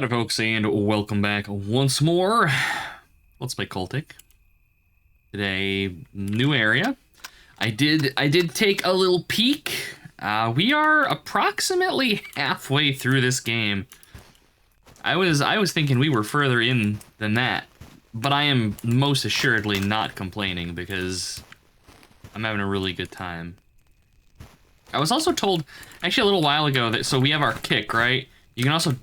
Hello folks, and welcome back once more. Let's play Cultic. Today, new area. I did take a little peek. We are approximately halfway through this game. I was thinking we were further in than that, but I am most assuredly not complaining because I'm having a really good time. I was also told, actually a little while ago, that so we have our kick, right? You can also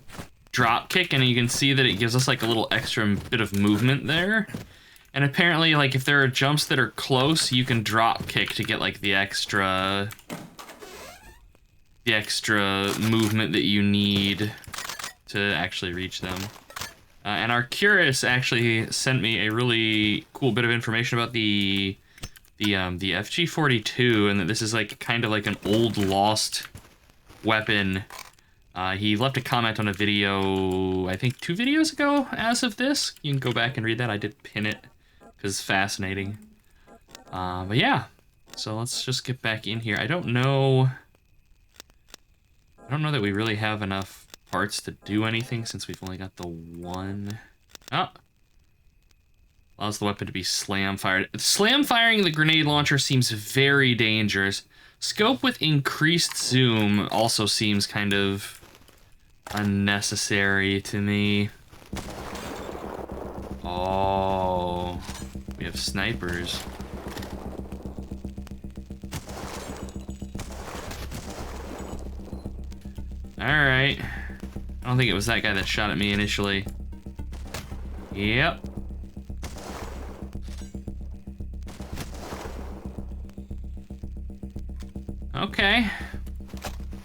drop kick, and you can see that it gives us like a little extra bit of movement there. And apparently, like, if there are jumps that are close, you can drop kick to get like the extra movement that you need to actually reach them. And our Curious actually sent me a really cool bit of information about the FG-42, and that this is like kind of like an old lost weapon. He left a comment on a video, I think 2 videos ago as of this. You can go back and read that. I did pin it because it's fascinating. But yeah, so let's just get back in here. I don't know that we really have enough parts to do anything since we've only got the one. Oh. Allows the weapon to be slam fired. Slam firing the grenade launcher seems very dangerous. Scope with increased zoom also seems kind of unnecessary to me. Oh, we have snipers. Alright. I don't think it was that guy that shot at me initially. Yep. Okay.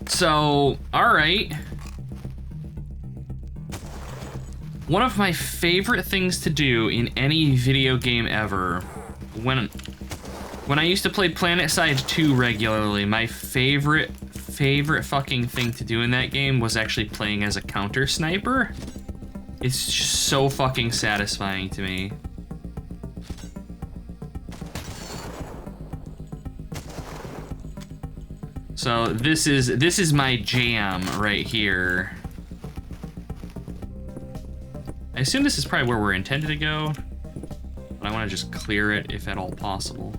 So, alright. One of my favorite things to do in any video game ever, when I used to play PlanetSide 2 regularly, my favorite fucking thing to do in that game was actually playing as a counter sniper. It's just so fucking satisfying to me. So this is my jam right here. I assume this is probably where we're intended to go, but I want to just clear it if at all possible.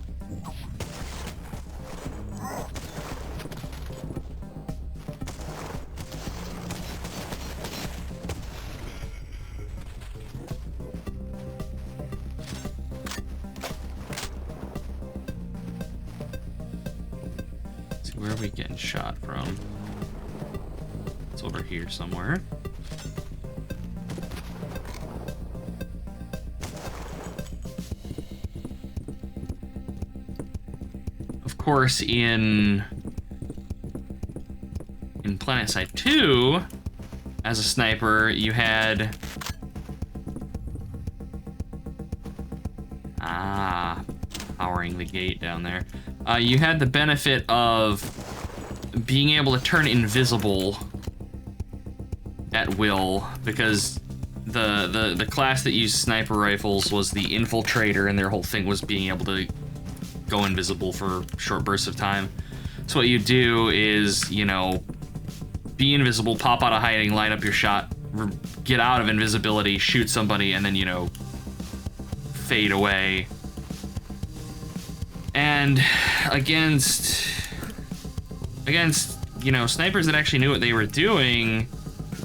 Let's see, where are we getting shot from? It's over here somewhere. Of course, in PlanetSide 2, as a sniper, you had powering the gate down there. You had the benefit of being able to turn invisible at will, because the class that used sniper rifles was the infiltrator, and their whole thing was being able to go invisible for short bursts of time. So what you do is, you know, be invisible, pop out of hiding, line up your shot, get out of invisibility, shoot somebody, and then, you know, fade away. And against you know, snipers that actually knew what they were doing,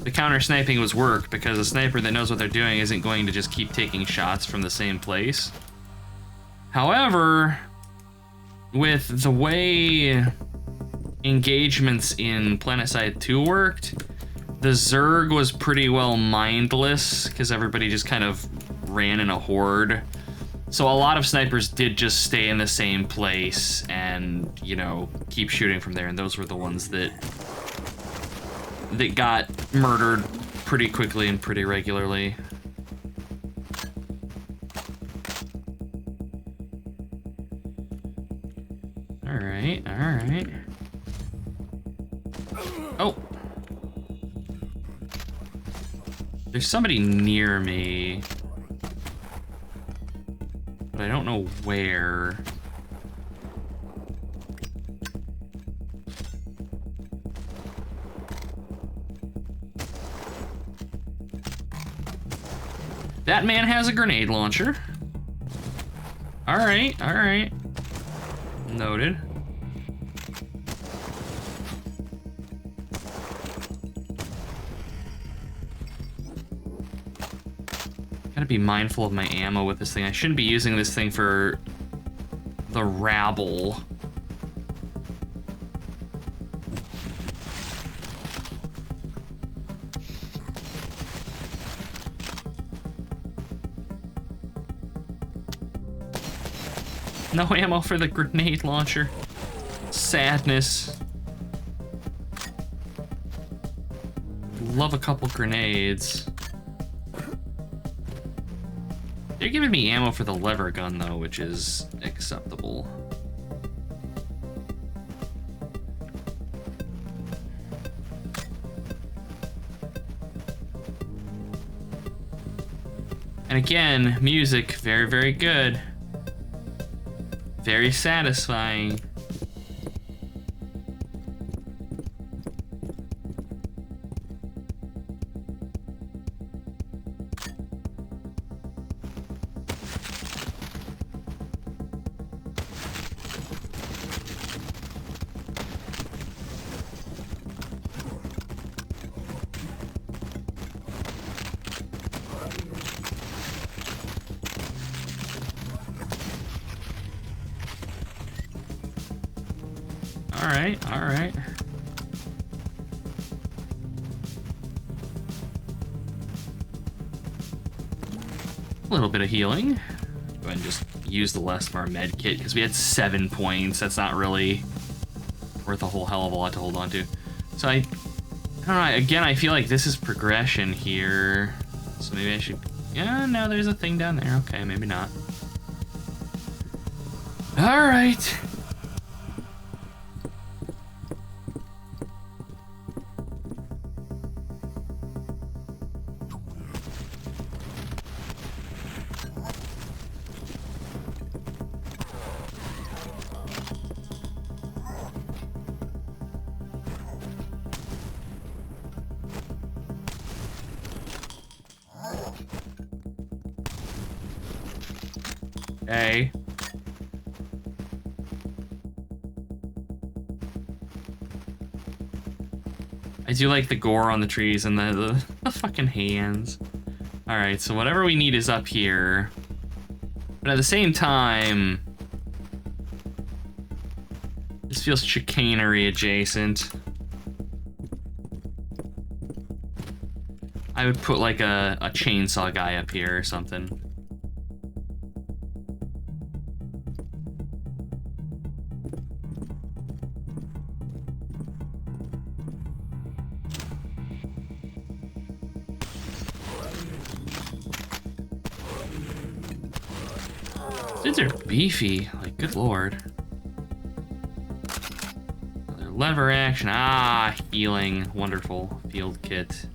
the counter sniping was work, because a sniper that knows what they're doing isn't going to just keep taking shots from the same place. However, with the way engagements in PlanetSide 2 worked, the Zerg was pretty well mindless, because everybody just kind of ran in a horde. So a lot of snipers did just stay in the same place and, you know, keep shooting from there, and those were the ones that got murdered pretty quickly and pretty regularly. Alright. Oh! There's somebody near me, but I don't know where. That man has a grenade launcher. All right, all right. Noted. Gotta be mindful of my ammo with this thing. I shouldn't be using this thing for the rabble. No ammo for the grenade launcher. Sadness. Love a couple grenades. They're giving me ammo for the lever gun though, which is acceptable. And again, music, very, very good. Very satisfying. All right. A little bit of healing. Go ahead and just use the rest of our med kit because we had 7 points. That's not really worth a whole hell of a lot to hold on to. So I don't know. Again, I feel like this is progression here. So maybe I should. Yeah, no, there's a thing down there. Okay, maybe not. All right. Okay. I do like the gore on the trees and the fucking hands. Alright, so whatever we need is up here. But at the same time, this feels chicanery adjacent. I would put like a chainsaw guy up here or something. Dudes are beefy, like, good lord. Another lever action, healing, wonderful. Field kit.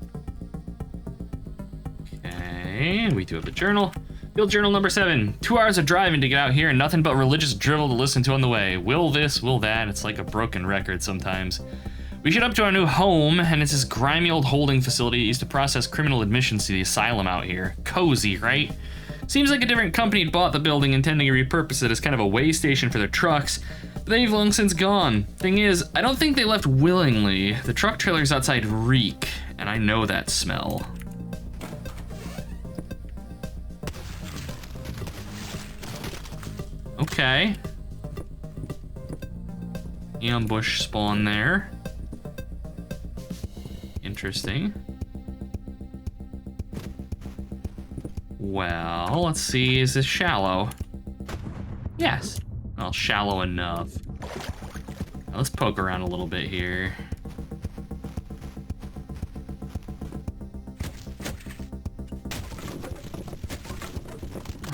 Okay, we do have a journal. Field journal number 7. 2 hours of driving to get out here and nothing but religious drivel to listen to on the way. Will this, will that, it's like a broken record sometimes. We showed up to our new home, and it's this grimy old holding facility that used to process criminal admissions to the asylum out here. Cozy, right? Seems like a different company had bought the building intending to repurpose it as kind of a way station for their trucks, but they've long since gone. Thing is, I don't think they left willingly. The truck trailers outside reek, and I know that smell. Okay. Ambush spawn there. Interesting. Well, let's see, is this shallow? Yes. Well, shallow enough. Now, let's poke around a little bit here.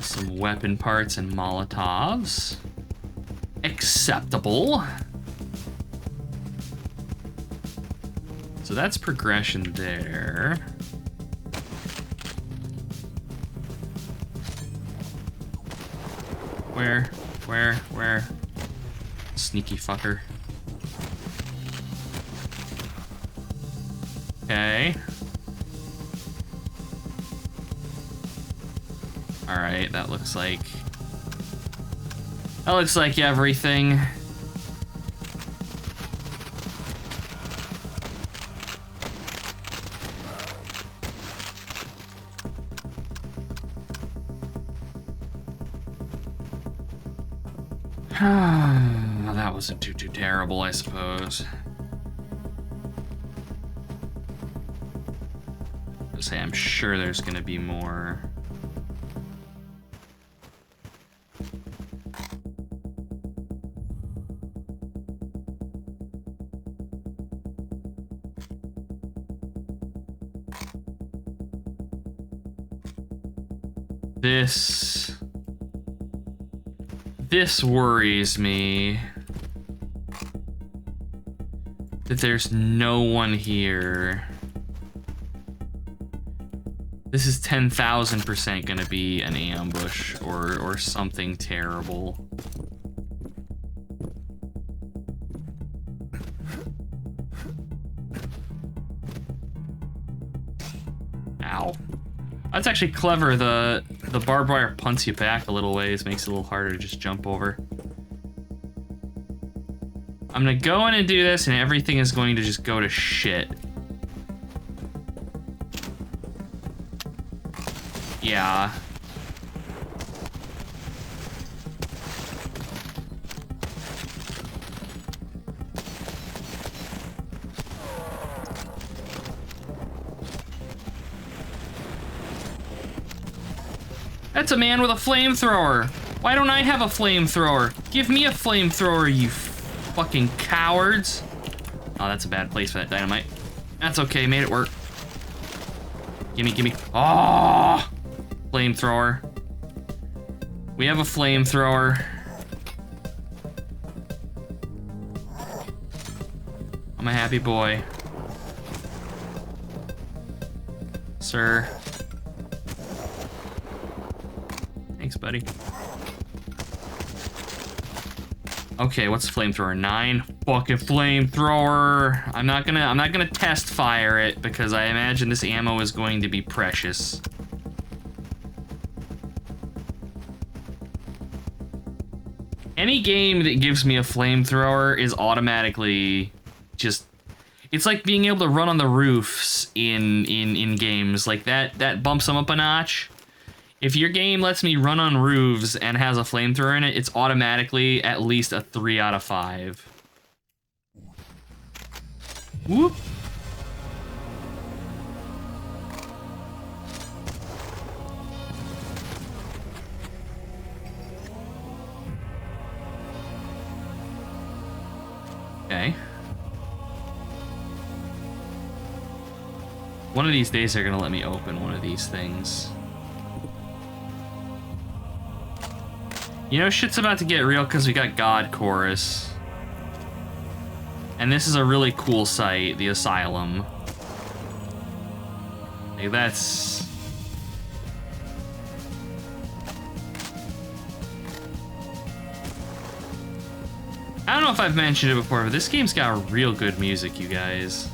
Some weapon parts and Molotovs. Acceptable. So that's progression there. Where? Sneaky fucker. Okay. Alright, that looks like everything. That wasn't too terrible, I suppose. I'll say I'm sure there's gonna be more. This worries me. That there's no one here. This is 10,000% gonna be an ambush or something terrible. Ow. That's actually clever. The barbed wire punts you back a little ways, makes it a little harder to just jump over. I'm gonna go in and do this, and everything is going to just go to shit. Yeah. That's a man with a flamethrower. Why don't I have a flamethrower? Give me a flamethrower, you fucking cowards. Oh, that's a bad place for that dynamite. That's okay, made it work. Gimme. Oh! Flamethrower. We have a flamethrower. I'm a happy boy. Sir. Thanks, buddy. Okay, what's the flamethrower? 9 fucking flamethrower. I'm not gonna test fire it because I imagine this ammo is going to be precious. Any game that gives me a flamethrower is automatically just, it's like being able to run on the roofs in games. Like that bumps them up a notch. If your game lets me run on roofs and has a flamethrower in it, it's automatically at least a 3 out of 5. Whoop. Okay. One of these days they're gonna let me open one of these things. You know, shit's about to get real because we got God Chorus. And this is a really cool site, the Asylum. Like, that's... I don't know if I've mentioned it before, but this game's got real good music, you guys.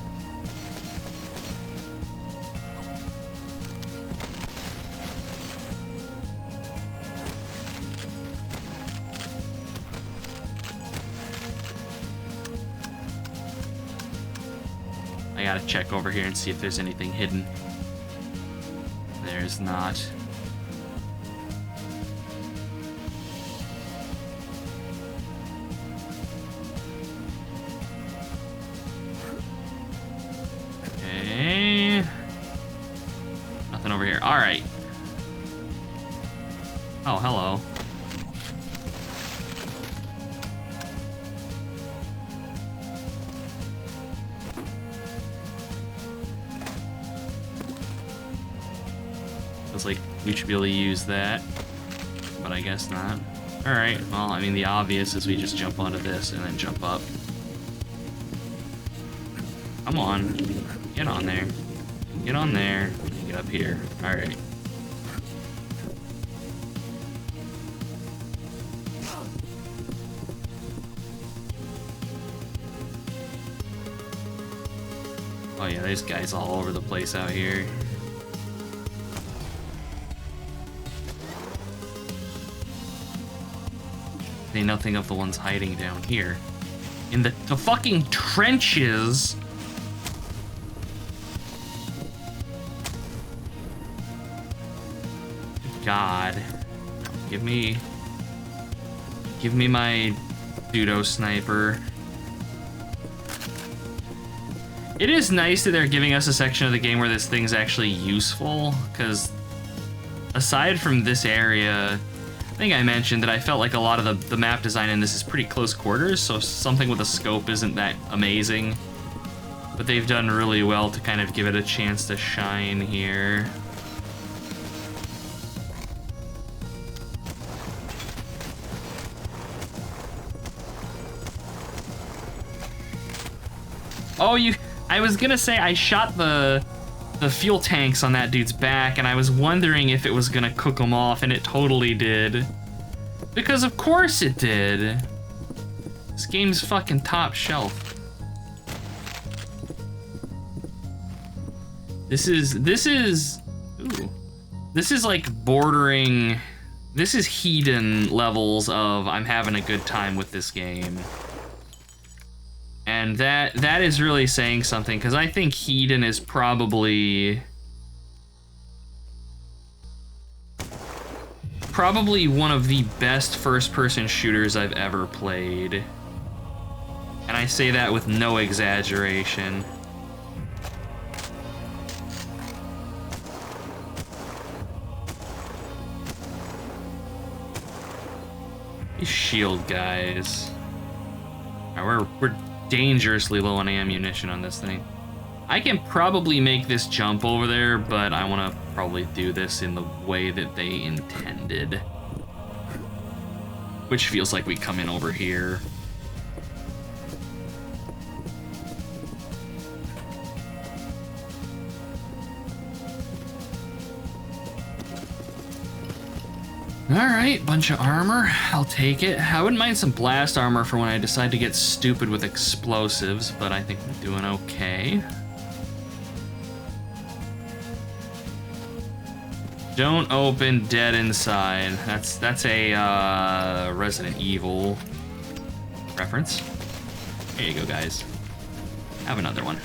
I gotta check over here and see if there's anything hidden. There's not. Okay. Nothing over here. All right. Oh, hello. Like we should be able to use that, but I guess not. All right, well, I mean, the obvious is we just jump onto this and then jump up. Come on, get on there, get on there, get up here. All right. Oh yeah, there's guys all over the place out here. say nothing of the ones hiding down here. In the fucking trenches. God. Give me my pseudo sniper. It is nice that they're giving us a section of the game where this thing's actually useful, because aside from this area, I think I mentioned that I felt like a lot of the map design in this is pretty close quarters, so something with a scope isn't that amazing. But they've done really well to kind of give it a chance to shine here. Oh, I was gonna say I shot the fuel tanks on that dude's back, and I was wondering if it was gonna cook him off, and it totally did. Because of course it did. This game's fucking top shelf. This is like bordering, this is Hedon levels of I'm having a good time with this game. And that is really saying something, because I think Hedon is probably one of the best first-person shooters I've ever played. And I say that with no exaggeration. These shield guys. Alright, we're dangerously low on ammunition on this thing. I can probably make this jump over there, but I want to probably do this in the way that they intended. Which feels like we come in over here. Alright, bunch of armor. I'll take it. I wouldn't mind some blast armor for when I decide to get stupid with explosives, but I think we're doing okay. Don't open dead inside. That's a Resident Evil reference. There you go, guys. Have another one.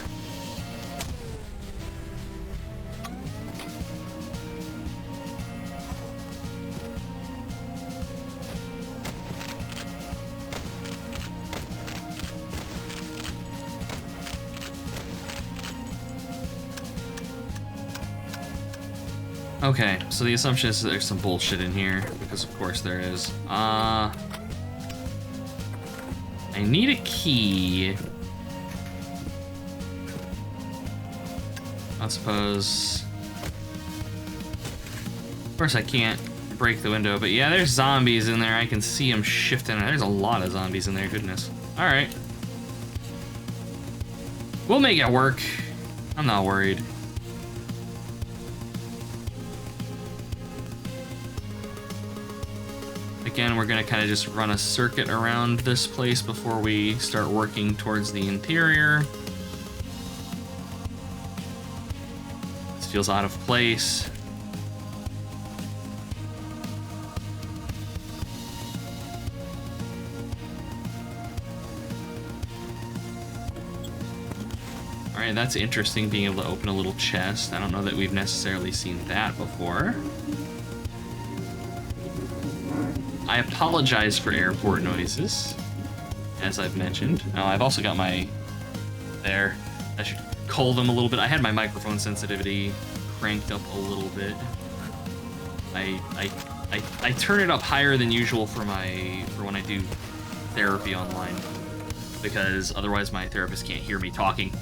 Okay, so the assumption is that there's some bullshit in here, because of course there is. I need a key. I suppose. Of course I can't break the window, but yeah, there's zombies in there. I can see them shifting. There's a lot of zombies in there, goodness. Alright. We'll make it work. I'm not worried. Again, we're gonna kind of just run a circuit around this place before we start working towards the interior. This feels out of place. Alright, that's interesting, being able to open a little chest. I don't know that we've necessarily seen that before. I apologize for airport noises, as I've mentioned. Now, I've also got my... There. I should cull them a little bit. I had my microphone sensitivity cranked up a little bit. I turn it up higher than usual for when I do therapy online, because otherwise my therapist can't hear me talking.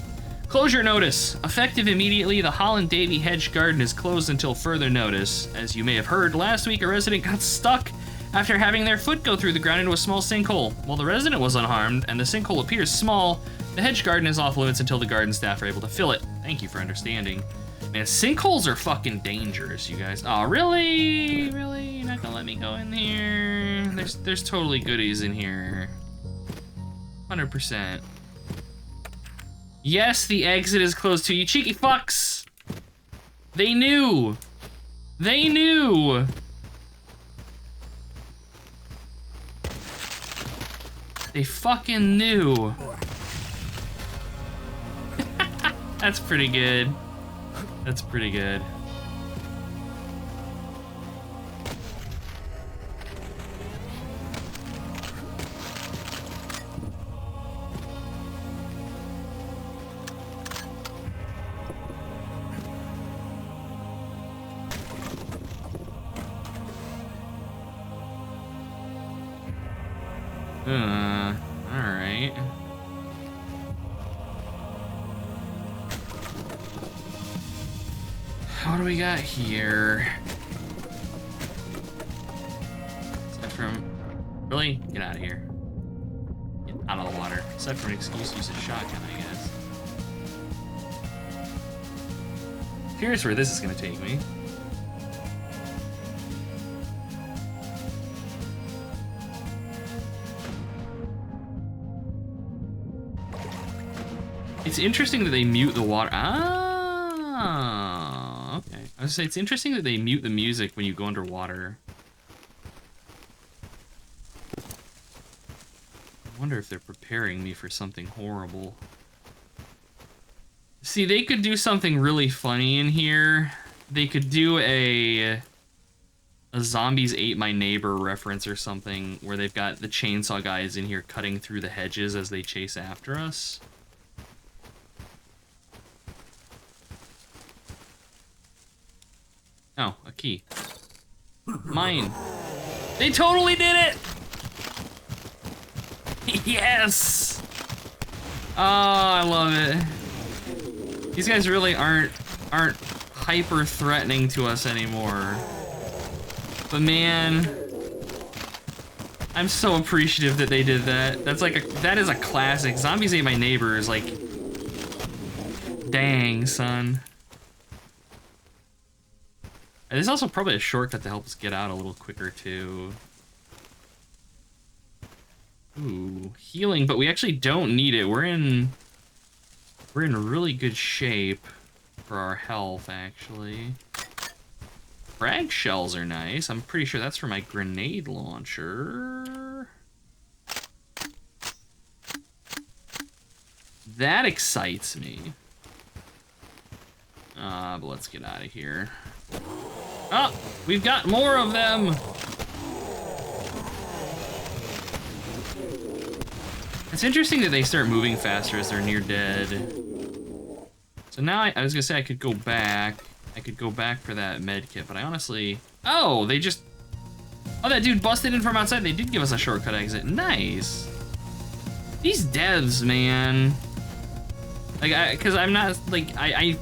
Closure notice. Effective immediately, the Holland Davy Hedge Garden is closed until further notice. As you may have heard, last week a resident got stuck after having their foot go through the ground into a small sinkhole. While the resident was unharmed and the sinkhole appears small, the hedge garden is off limits until the garden staff are able to fill it. Thank you for understanding. Man, sinkholes are fucking dangerous, you guys. Oh, really? Really? You're not gonna let me go in here? There's totally goodies in here. 100%. Yes, the exit is closed too, you cheeky fucks! They knew! They knew! They fucking knew. That's pretty good. That's pretty good. Alright. What do we got here? Aside from... Really? Get out of here. Get out of the water. Aside from an excuse to use a shotgun, I guess. Curious where this is gonna take me. It's interesting that they mute the water. Ah, okay. I was gonna say, it's interesting that they mute the music when you go underwater. I wonder if they're preparing me for something horrible. See, they could do something really funny in here. They could do a Zombies Ate My Neighbor reference or something, where they've got the chainsaw guys in here cutting through the hedges as they chase after us. Oh, a key. Mine. They totally did it! Yes! Oh, I love it. These guys really aren't hyper threatening to us anymore. But man, I'm so appreciative that they did that. That is a classic. Zombies Ate My Neighbor is like, dang, son. There's also probably a shortcut to help us get out a little quicker, too. Ooh, healing, but we actually don't need it. We're in really good shape for our health, actually. Frag shells are nice. I'm pretty sure that's for my grenade launcher. That excites me. But let's get out of here. Oh, we've got more of them. It's interesting that they start moving faster as they're near dead. So now I was gonna say I could go back. I could go back for that med kit, but I honestly... Oh, they just... Oh, that dude busted in from outside. They did give us a shortcut exit. Nice. These devs, man. Like, because I'm not, like, I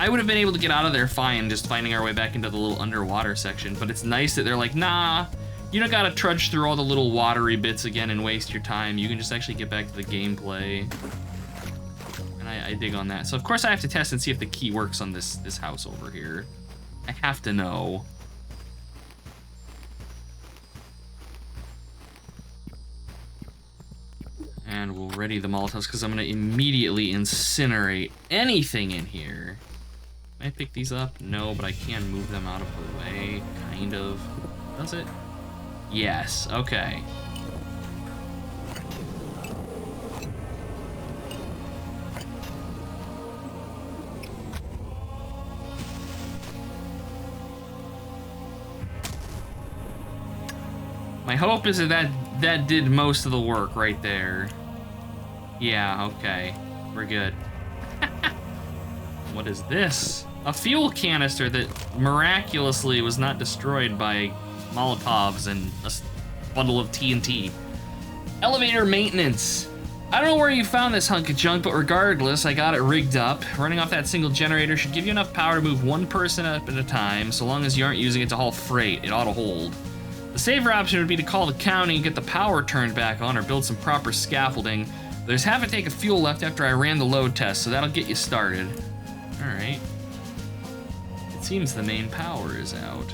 would have been able to get out of there fine just finding our way back into the little underwater section, but it's nice that they're like, nah, you don't gotta trudge through all the little watery bits again and waste your time. You can just actually get back to the gameplay. And I dig on that. So of course I have to test and see if the key works on this house over here. I have to know. And we'll ready the Molotovs because I'm gonna immediately incinerate anything in here. Can I pick these up? No, but I can move them out of the way, kind of. Does it? Yes, okay. My hope is that did most of the work right there. Yeah, okay. We're good. What is this? A fuel canister that miraculously was not destroyed by Molotovs and a bundle of TNT. Elevator maintenance. I don't know where you found this hunk of junk, but regardless, I got it rigged up. Running off that single generator should give you enough power to move one person up at a time, so long as you aren't using it to haul freight. It ought to hold. The safer option would be to call the county and get the power turned back on or build some proper scaffolding. There's half a tank of fuel left after I ran the load test, so that'll get you started. Alright. It seems the main power is out.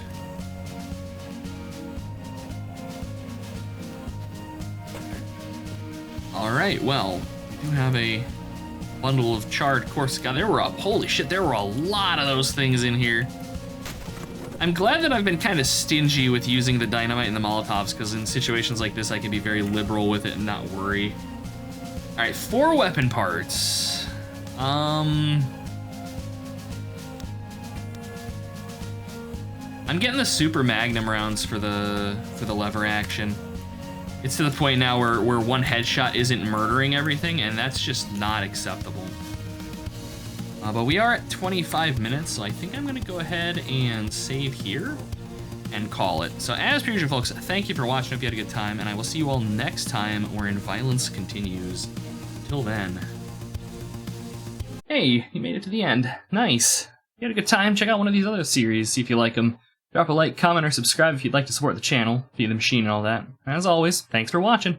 Alright, well, we do have a bundle of charred course. God, holy shit, there were a lot of those things in here. I'm glad that I've been kind of stingy with using the dynamite and the Molotovs, because in situations like this, I can be very liberal with it and not worry. All right, 4 weapon parts. I'm getting the super magnum rounds for the lever action. It's to the point now where one headshot isn't murdering everything, and that's just not acceptable. But we are at 25 minutes, so I think I'm gonna go ahead and save here and call it. So as per usual, folks, thank you for watching. Hope you had a good time, and I will see you all next time wherein violence continues. Till then. Hey, you made it to the end. Nice. If you had a good time, check out one of these other series, see if you like them. Drop a like, comment, or subscribe if you'd like to support the channel, Feed the Machine and all that. As always, thanks for watching.